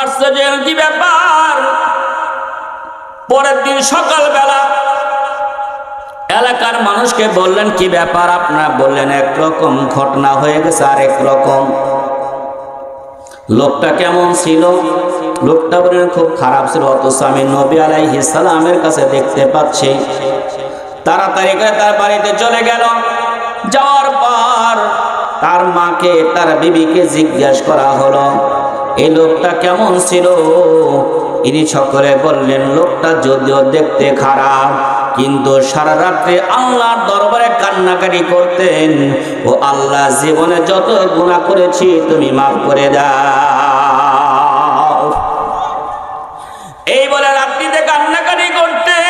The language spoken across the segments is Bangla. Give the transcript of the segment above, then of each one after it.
আশ্চর্যের কি ব্যাপার, পরের দিন সকালবেলা এলাকার মানুষকে বললেন কি ব্যাপার, আপনারা বললেন একরকম, ঘটনা হয়ে গেছে আরেক রকম। লোকটা কেমন ছিল? লোকটা বলেন খুব খারাপ ছিল, অথচ আমি নবী আলাইহিস সালামের কাছে দেখতে পাচ্ছি। তাড়াতাড়ি করে তার বাড়িতে চলে গেল। যাওয়ার পর তার মাকে, তার বিবিকে জিজ্ঞাসা করা হলো এই লোকটা কেমন ছিল। ইনি সকলে বললেন লোকটা যদিও দেখতে খারাপ, কিন্তু সারা রাত্রে আল্লাহর দরবারে কান্নাকাটি করতেন, ও আল্লাহ জীবনে যত গুনাহ করেছি তুমি মাফ করে দাও। এই বলে রাত্রিতে কান্নাকাটি করতেন,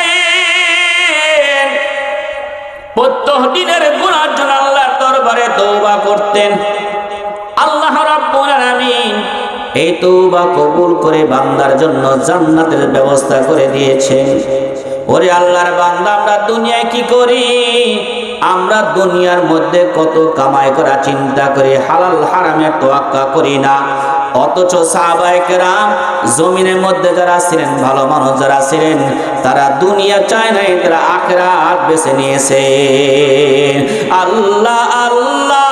প্রত্যহ দিনের গুনার জন্য আল্লাহর দরবারে তওবা করতেন। আল্লাহ রাব্বুল আলামিন এই তওবা কবুল করে বান্দার জন্য জান্নাতের ব্যবস্থা করে দিয়েছেন। ওরে আল্লাহর বান্দা, আমরা দুনিয়ায় কি করি? আমরা দুনিয়ার মধ্যে কত কামাই করা চিন্তা করি, হালাল হারামে তোয়াক্কা করি না। অথচ সাহাবায়ে কেরাম জমিনের মধ্যে যারা ছিলেন, ভালো মানুষ যারা ছিলেন, তারা দুনিয়া চায় নাই, তারা আখিরাত বেছে নিয়েছে। আল্লাহ আল্লাহ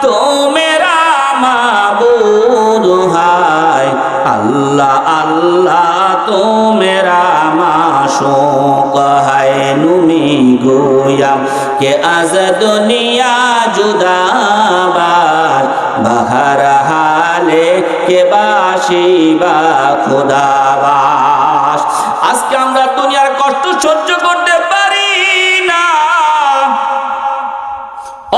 তো মেরা মাবুদ হায়, আল্লাহ আল্লাহ তো মেরা মাশূক হায়। নুমি গোয়াম কে আজ দুনিয়া জুদাবার, বাহার হালে কে বাসি বা খুদাবাস। আজকে আমরা দুনিয়ার কষ্ট সহ্য করতে পারি না,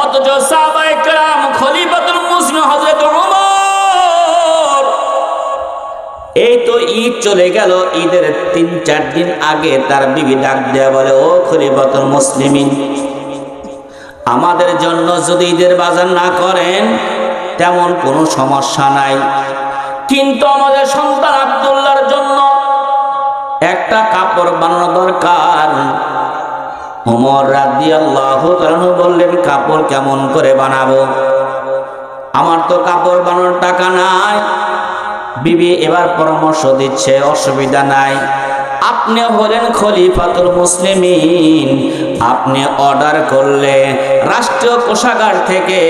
অথচ সাহাবায়ে কেরাম, খলিফাতুল মুসলিমিন হযরত ওমর, এই তো ঈদ চলে গেল, ঈদের ৩-৪ দিন আগে তার বিবি ডাক দেয়া বলে, ও খলিফাতুল মুসলিমিন, আমাদের জন্য যদি ঈদের বাজার না করেন তেমন কোনো সমস্যা নাই, কিন্তু আমাদের সন্তান আব্দুল্লাহর জন্য একটা কাপড় বানানো দরকার। ওমর রাদিয়াল্লাহু তাআলা বললেন, কাপড় কেমন করে বানাবো? আমার তো কাপড় বানানোর টাকা নাই। বিবি এবার পরামর্শ দিচ্ছে, অসুবিধা নাই, আপনি হলেন খলিফাতুল মুসলিমিন, আপনি অর্ডার করলে রাষ্ট্রীয় কোষাগার থেকে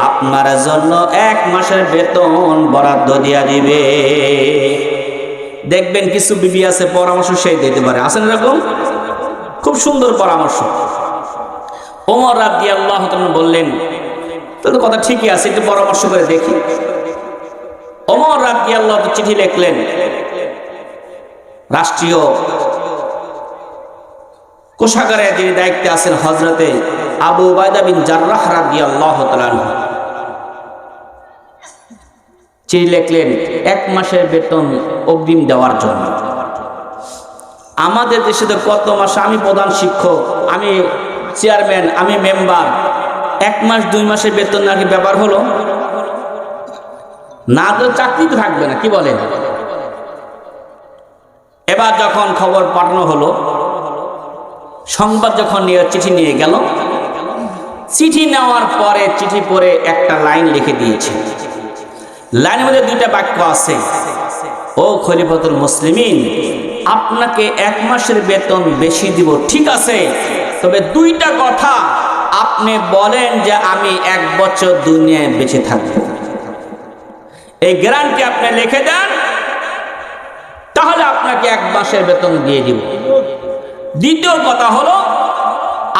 আপনার জন্য 1 মাসের বেতন বরাদ্দ দিয়া দিবে। দেখবেন কিছু বিবি আছে পরামর্শ সেই দিতে পারে, আছেন এরকম, খুব সুন্দর পরামর্শ। ওমর রাদিয়াল্লাহু তাআলা বললেন, তাহলে কথা ঠিকই আছে, একটু পরামর্শ করে দেখি। ওমর রাদিয়াল্লাহু তাআলা চিঠি লিখলেন রাষ্ট্রীয় কোষাগারে, যিনি দায়িত্বে আছেন হযরতে আবু উবাইদা বিন জাররাহ রাদিয়াল্লাহু তাআলা। চিঠি লিখলেন 1 মাসের বেতন অগ্রিম দেওয়ার জন্য। আমাদের দেশে তো কত মাস, আমি প্রধান শিক্ষক, আমি চেয়ারম্যান, আমি মেম্বার, 1 মাস 2 মাসের বেতন নাকি ব্যাপার হলো না, তো চাকরি তো থাকবে না, কি বলেন? এবার যখন খবর পাঠানো হলো, সংবাদ যখন চিঠি নিয়ে গেল, চিঠি নেওয়ার পরে চিঠি পড়ে একটা লাইন লিখে দিয়েছে। লাইনের মধ্যে 2টা বাক্য আছে, ও খলিফাতুল মুসলিমিন, আপনাকে 1 মাসের বেতন বেশি দিব, ঠিক আছে, তবে 2টা কথা আপনি বলেন যে আমি 1 বছর দুনিয়ায় বেঁচে থাকব, এই গ্যারান্টি আপনি লিখে দেন, তাহলে আপনাকে 1 মাসের বেতন দিয়ে দিব। দ্বিতীয় কথা হলো,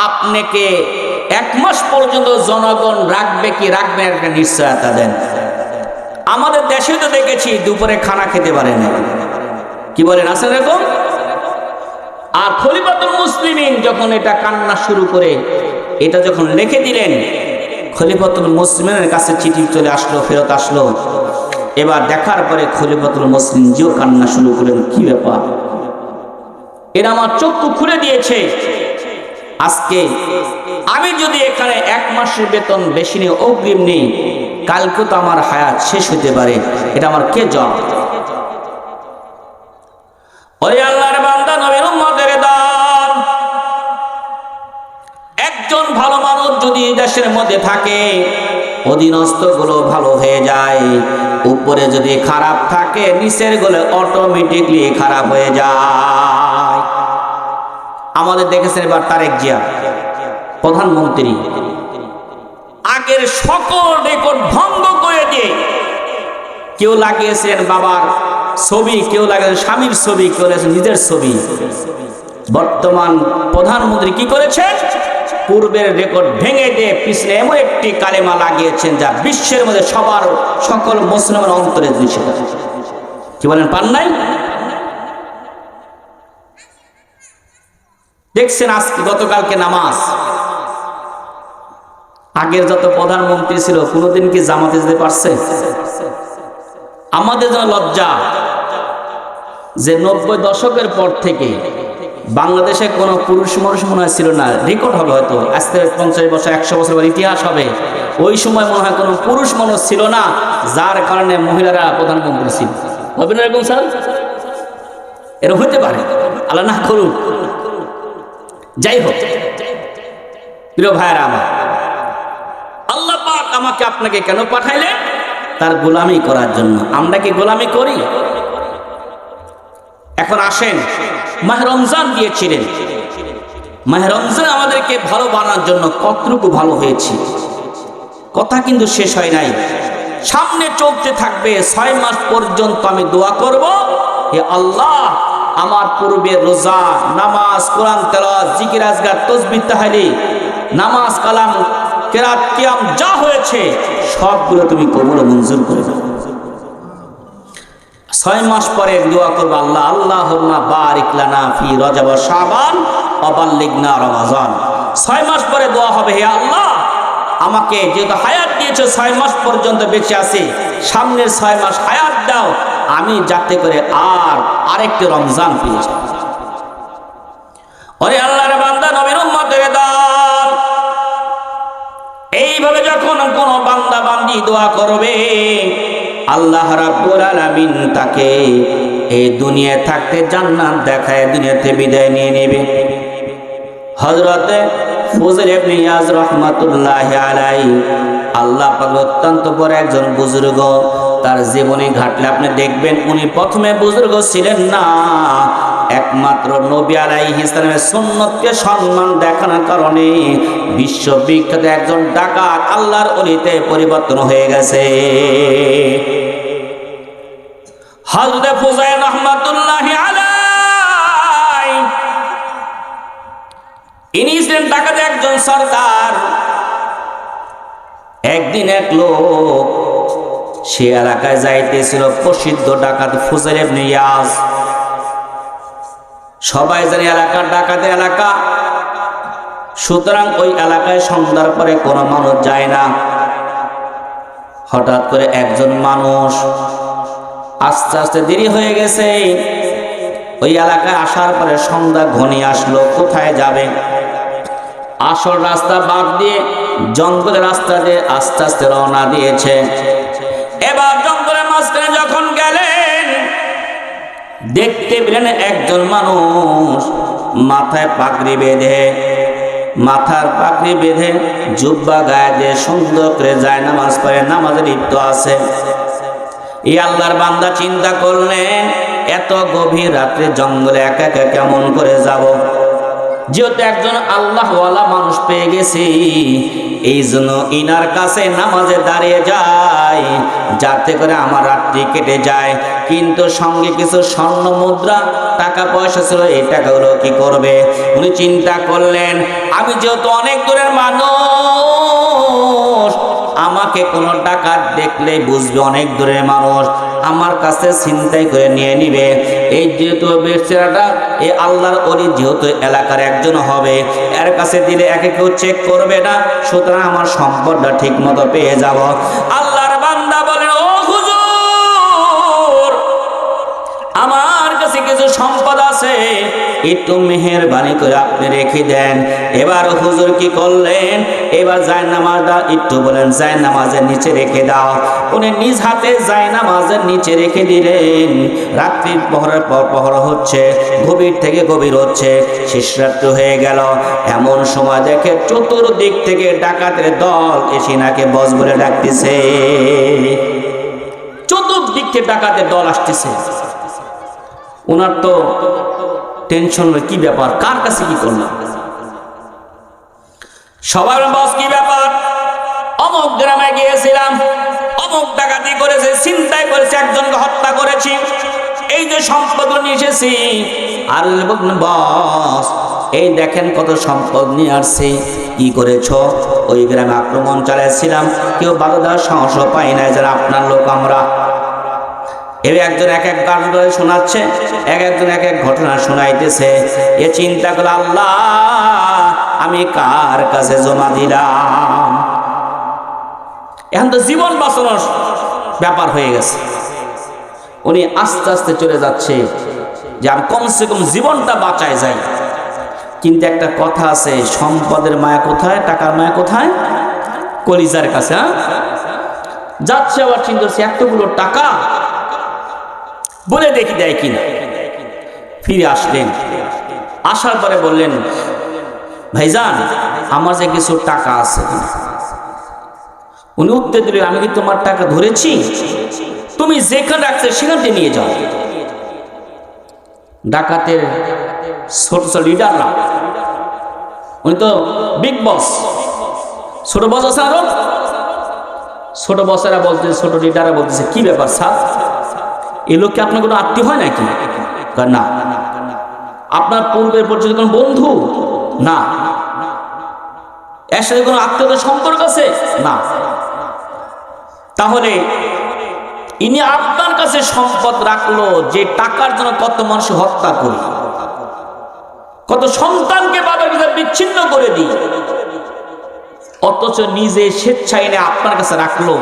আপনাকে 1 মাস পর্যন্ত জনগণ রাখবে কি রাখবে একটা নিশ্চয়তা দেন। আমাদের দেশে তো দেখেছি দুপুরে খানা খেতে পারে না, কি বলেন, আছে এরকম? আর খলিফাতুল মুসলিমিন যখন এটা কান্না শুরু করে, এটা যখন লিখে দিলেন, খলিফাতুল মুসলিমিনের কাছে চিঠি চলে আসলো, ফেরত আসলো। এবার দেখার পরে খলিফাতুল মুসলিম জিও কান্না শুরু করেন, কি ব্যাপার, এরা আমার চক্ষু খুলে দিয়েছে। আজকে আমি যদি এখানে 1 মাসের বেতন বেশি নিয়ে অগ্রিম নেই, কালকে তো আমার হায়াত শেষ হতে পারে, এটা আমার কে জবাব? ওরে আল্লাহর বান্দা, নবীর উম্মতের দল, একজন ভালো মানুষ যদি দেশের মধ্যে থাকে, অধীনস্থ গুলো ভালো হয়ে যায়, উপরে যদি খারাপ থাকে নিচের গুলো অটোমেটিকলি খারাপ হয়ে যায়। আমাদের দেখেছেন এবার তারেক জিয়া প্রধানমন্ত্রী, আগের সকল রেকর্ড ভঙ্গ করে দিয়ে কেউ লাগিয়েছেন বাবার ছবি, কেউ লাগিয়েছেন স্বামীর ছবি, কেউ লাগিয়েছেন নিজের ছবি। বর্তমান প্রধানমন্ত্রী কি করেছেন? পূর্বের রেকর্ড ভেঙে দিয়ে পিছনে এমন একটি কালেমা লাগিয়েছেন যা বিশ্বের মধ্যে সবার সকল মুসলমান অন্তরে দৃশ্য। কি বলেন, পান নাই? দেখছেন আজকে গতকালকে নামাজ, আগের যত প্রধানমন্ত্রী ছিল কোনোদিন কি জামাতে যেতে পারছে? আমাদের যেন লজ্জা যে 90 দশকের পর থেকে বাংলাদেশে কোনো পুরুষ মানুষ মনে হয় ছিল না। রেকর্ড হবে হয়তো আজকে 50 বছর 100 বছর ইতিহাস হবে, ওই সময় মনে হয় কোনো পুরুষ মানুষ ছিল না যার কারণে মহিলারা প্রধানমন্ত্রী ছিল। হবে না এরকম স্যার? এরকম হতে পারে, আল্লাহ না করুক। যাই হোক প্রিয় ভাইয়েরা আমার, আল্লাহ পাক আমাকে আপনাকে কেন পাঠাইলেন? তার গোলামি করার জন্য। আমরা কি গোলামি করি? এখন আসেন, মাহে রমজান দিয়েছিলেন, মাহে রমজান আমাদেরকে ভালো বানানোর জন্য কতটুকু ভালো হয়েছে কথা কিন্তু শেষ হয় নাই, সামনে চলতে থাকবে। 6 মাস পর্যন্ত আমি দোয়া করব, হে আল্লাহ আমার পূর্বে রোজা, নামাজ, কোরআন তেলাওয়াত, জিকির আজকার, তাসবিহ তাহলিল, নামাজ, কালাম, কেরাত, কিয়াম যা হয়েছে সবগুলো তুমি কবুল ও মঞ্জুর করে দাও। 6 মাস পরে দোয়া করব, আল্লাহ আল্লাহুম্মা বারিক লানা ফি রজব ওয়া শাবান ওয়া বাল্লিগনা রমাজান। 6 মাস পরে দোয়া হবে, হে আল্লাহ আমাকে যেহেতু হায়াত দিয়েছো 6 মাস পর্যন্ত বেঁচে আছি, সামনের 6 মাস হায়াত দাও, আমি যাতে করে আরেকটি রমজান পেয়ে যাই। ওরে আল্লাহর বান্দা, নবীর উম্মতের দল, এইভাবে যখন কোন বান্দা বান্দি দোয়া করবে আল্লাহ রাব্বুল আলামিন তাকে এই দুনিয়ায় থাকতে জান্নাত দেখায় দুনিয়াতে বিদায় নিয়ে নেবে। হযরতে ফুজাইল ইবনে ইয়াজ রাহমাতুল্লাহি আলাইহি, আল্লাহ পাক অত্যন্ত বড় একজন বুজুর্গ, তার জীবনী ঘাটলে আপনি দেখবেন উনি প্রথমে বুজুর্গ ছিলেন না, একমাত্র নবী আলাইহিস সালামের সুন্নতকে সম্মান দেখানোর কারণে বিশ্ববিখ্যাত একজন ডাকাত আল্লাহর ওলিতে পরিবর্তন হয়ে গেছে। হযরত ফুজাইল রাহমাতুল্লাহি আলাইহি ইনি ছিলেন ডাকাত একজন সরদার। একদিন এক লোক সে এলাকায় যাইতেছিল, প্রসিদ্ধ ডাকাত ফুজাইল ইবনে ইয়াজ। সবাই জানে এলাকার ডাকাতের এলাকা, সুতরাং ওই এলাকায় সন্ধ্যার পরে কোনো মানুষ যায় না। হঠাৎ করে একজন মানুষ, আস্তে আস্তে দেরি হয়ে গেছে, ওই এলাকায় আসার পরে সন্ধ্যা ঘনিয়ে আসলো, কোথায় যাবে? আসল রাস্তা বাদ দিয়ে জঙ্গলের রাস্তা দিয়ে আস্তে আস্তে রওনা দিয়েছে। এবার জঙ্গলের মাঝখানে যখন গেলেন দেখতে পেলেন একজন মানুষ মাথায় পাগড়ি বেঁধে, মাথার পাগড়ি বেঁধে জুব্বা গায়ে দিয়ে সুন্দর করে যায় নামাজ পড়ে, নামাজে লিপ্ত আছে। এই আল্লাহর বান্দা চিন্তা করলেন এত গভীর রাত্রে জঙ্গলে একা একা কেমন করে যাব? যেহেতু একজন আল্লাহওয়ালা মানুষ পেয়ে গেছি, এই জন্য ইনার কাছে নামাজে দাঁড়িয়ে যায় যাতে করে আমার রাত্রি কেটে যায়। কিন্তু সঙ্গে কিছু স্বর্ণ মুদ্রা, টাকা পয়সা ছিল, এই টাকাগুলো কি করবে? উনি চিন্তা করলেন আমি যেহেতু অনেক দূরের মানুষ, আমাকে কোনো ডাকাত দেখলে বুঝবে অনেক দূরের মানুষ, আমার কাছে ছিনতাই করে নিয়ে নিবে। এই যেহেতু বেচারাটা এই আল্লাহর ওলি, যেহেতু এলাকার একজন হবে, এর কাছে দিলে একে কেউ চেক করবে না, সুতরাং আমার সম্পদটা ঠিক মতো পেয়ে যাব। আল্লাহর বান্দা বলেন, ও হুজুর আমার কাছে কিছু সম্পদ আছে, একটু মেহেরবানি করে আপনি রেখে দেন। এবার হুজুর কি করলেন? এবার জায়নামাজটা একটু বলেন জায়নামাজের নিচে রেখে দাও। উনি নিজ হাতে জায়নামাজের নিচে রেখে দিলেন। রাত্রি প্রহরের পর প্রহর হচ্ছে, গভীর থেকে গভীর হচ্ছে, শেষ রাত্রি হয়ে গেল। এমন সময় দেখে চতুর্দিক থেকে ডাকাতের দল এসে নাকে বস বলে ডাকতেছে। থেকে ডাকাতের দল আসতেছে। ওনার তো টেনশন, কি ব্যাপার, কার কাছে কি করলাম। সবার বস কি ব্যাপার, অমুক গ্রামে গিয়েছিলাম, অমুক ডাকাতি করেছে, চিন্তাই করেছে, একজনকে হত্যা করেছি, এই যে সম্পদ নিয়ে এসেছি। আর বস এই দেখেন কত সম্পদ নিয়ে আসছে, কি করেছ? ওই গ্রামে আক্রমণ চালিয়েছিলাম, কেউ বাধা দেওয়ার সাহস পাই নাই, যারা আপনার লোক আমরা। এবার একজন এক এক গান করে শোনাচ্ছে, একজন এক এক ঘটনা শোনাইতেছে। এ চিন্তা করে আল্লাহ আমি কার কাছে জমা দিলাম। এখন তো জীবন বাঁচানোর ব্যাপার হয়ে গেছে। উনি আস্তে আস্তে চলে যাচ্ছে যে আমি কমসে কম জীবনটা বাঁচায় যাই। কিন্তু একটা কথা আছে, সম্পদের মায়া কোথায়, টাকার মায়া কোথায়? কলিজার কাছে। যাচ্ছে, আবার চিন্তা করছে এতগুলো টাকা বলে দেখি দেয় কিনা। ফিরে আসলেন, আসার পরে বললেন, ভাইজান আমার যে কিছু টাকা আছে। উনি উত্তর দিলেন, আমি কি তোমার টাকা ধরেছি? তুমি যেখানে রাখছে সেখান থেকে নিয়ে যাও। ডাকাতের ছোট ছোট লিডাররা, উনি তো বিগ বস, ছোট বস আছে আরো, ছোট বসেরা বলতে, ছোট লিডাররা বলতেছে, কি ব্যাপার স্যার, এই লোক কি আপনার কোনো আত্মীয় হয় নাকি? না। আপনার পূর্বের পরিচিত কোনো বন্ধু? না। এর সাথে কোনো আত্মীয়তার সম্পর্ক আছে? না। তাহলে ইনি আপনার কাছে সম্পদ রাখলো, যে টাকার জন্য কত মানুষ হত্যা করি, কত সন্তানকে বাবার ভিতরে বিচ্ছিন্ন করে দিই, অথচ নিজে স্বেচ্ছায় এনে আপনার কাছে রাখলো।